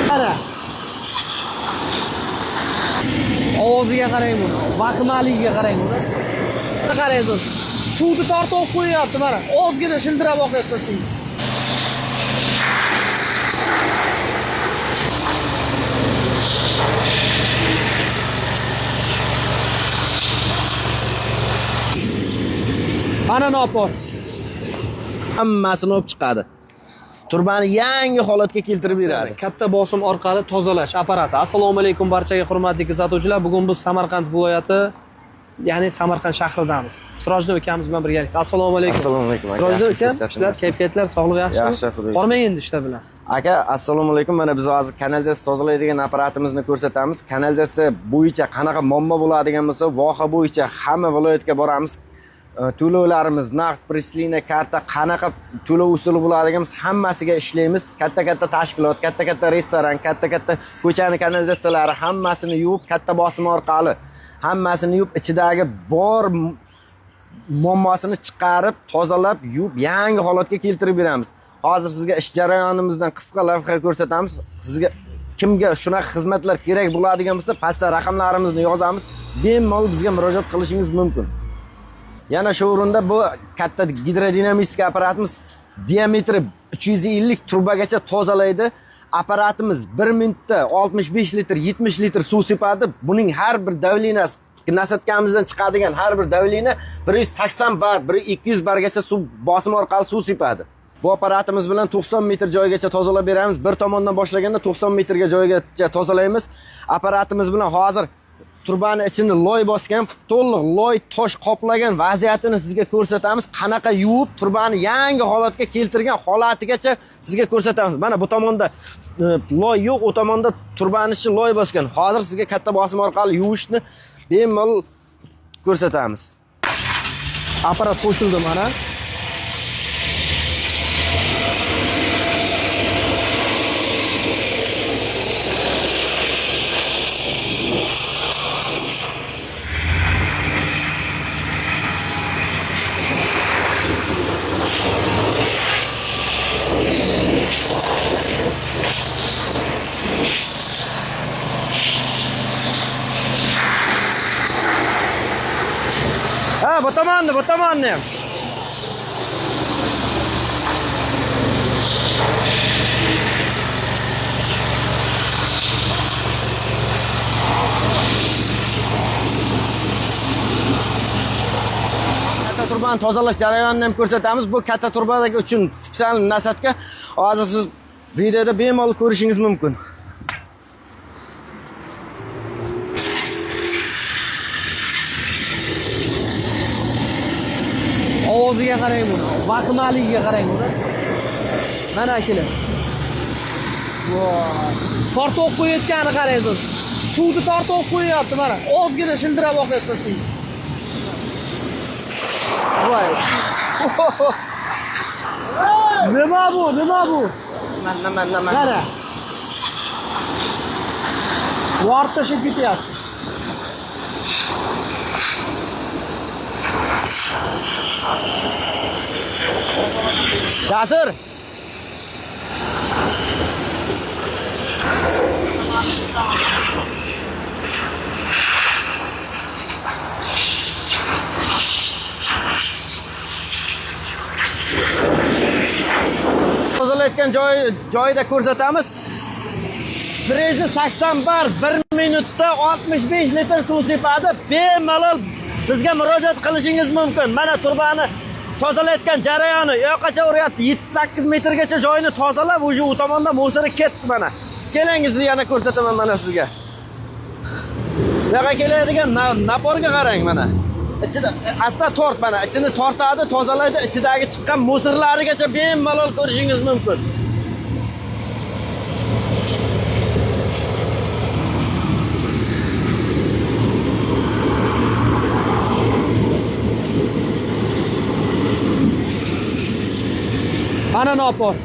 Qara. Ovoziga qarang buni. Vahimaligiga qarang buni. Qarang do'st. Suvni tortib qo'yapti mana. Ozgina shildirab oqyapti suv. Mana nopor. Hammasini olib chiqadi. Turbani yangi holatga keltirib beradi. Katta bosim orqali tozalash apparati. Assalomu alaykum barchaga hurmatli kuzatuvchilar. Bugun biz Samarqand viloyati, ya'ni Samarqand shahridamiz. Sirojdin ukamiz bilan birgalikda. Assalomu alaykum. Assalomu alaykum. Sirojdin aka, ishlar, kayfiyatlar, sog'liq yaxshimi? Yaxshi, xudo. Bormang endi ishlar bilan. Aka, assalomu alaykum. Mana biz hozir kanalizatsiya tozalaydigan apparatimizni ko'rsatamiz. Kanalizatsiya bo'yicha qanaqa muammo bo'ladigan bo'lsa, voha bo'yicha hamma viloyatga boramiz. To'lovlarimiz, naqd, prislina, karta, qanaqa to'lov usuli bo'ladigan hammasiga ishlaymiz. Katta-katta tashkilot, katta-katta restoran, katta-katta ko'chani kanalizatsiyalari hammasini yuvib, katta bosim orqali hammasini yuvib, ichidagi bor muammosini chiqarib, tozalab, yuvib, yangi holatga keltirib beramiz. Hozir sizga ish jarayonimizdan qisqa lavha ko'rsatamiz. Sizga kimga shunaqa xizmatlar kerak bo'ladigan bo'lsa, pastda raqamlarimizni yozamiz. Bemalol bizga murojaat qilishingiz mumkin. Yana shu o'rinda bu katta gidrodinamik apparatimiz diametri 350 turbagacha tozalaydi. Apparatimiz 1 minutda 65 litr, 70 litr suv sepadi. Buning har bir davlinasi nasatkamizdan chiqadigan har bir davlina 180 bar, 200 bargacha suv bosim orqali suv sepadi. Bu apparatimiz bilan 90 metr joygacha tozalab beramiz. Bir tomondan boshlaganda 90 metrga joygacha tozalaymiz. Apparatimiz bilan hozir turbani ichini loy bosgan, to'liq loy tosh qoplagan vaziyatini sizga ko'rsatamiz. Qanaqa yuvib turbani yangi holatga keltirgan holatigacha sizga ko'rsatamiz. Mana bu tomonda loy yo'q, u tomonda turbani ichi loy bosgan. Hozir sizga katta bosim orqali yuvishni bemalol ko'rsatamiz. Apparat qo'shildi mana. Ha, bu tomonni ham. Katta turbani tozalash jarayonini ham ko'rsatamiz. Bu katta turbadagi uchun spesial nasatka hozir siz videoda bemalol ko'rishingiz mumkin. Ovoziga qarang buni. Vahimaligiga qarang buni. Mana akalar. Voy. Tortib qo'yayotgani qarang do'st. Suvni tortib qo'yapti mana. Ozgina shildirab oqyapti suv. Voy. Nima bu? Nima? Qara. Vorta shib ketyapti. Jasur. Tozalayotgan joyida ko'rsatamiz. 180 bar 1 minutda 65 litr suv sepadi. Bemalol bizga murojaat qilishingiz mumkin. Mana turbani tozalayotgan jarayoni yoqqacha uryapti. 7-8 metrgacha joyini tozalab, o'sha u tomonda musori ketdi mana. Kelingizni yana ko'rsataman mana sizga. Bu yerga keladigan naporga qarang mana. Ichida asta tort mana, ichini tortadi, tozalaydi, ichidagi chiqqan musorlarigacha bemalol ko'rishingiz mumkin. Mana nopor.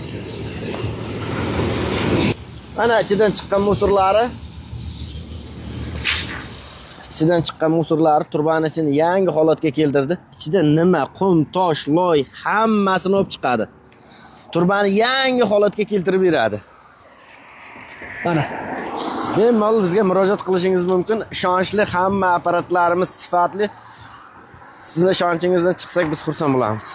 Mana ichidan chiqqan musorlari. ichidan chiqqan musorlarni turbani ichini yangi holatga keltirdi. Ichida nima, qum, tosh, loy hammasini olib chiqadi. Turbani yangi holatga keltirib beradi. Mana. Bemalol bizga murojaat qilishingiz mumkin. Ishonchli hamma apparatlarimiz sifatli. Sizning ishonchingizni chiqsak biz xursand bo'lamiz.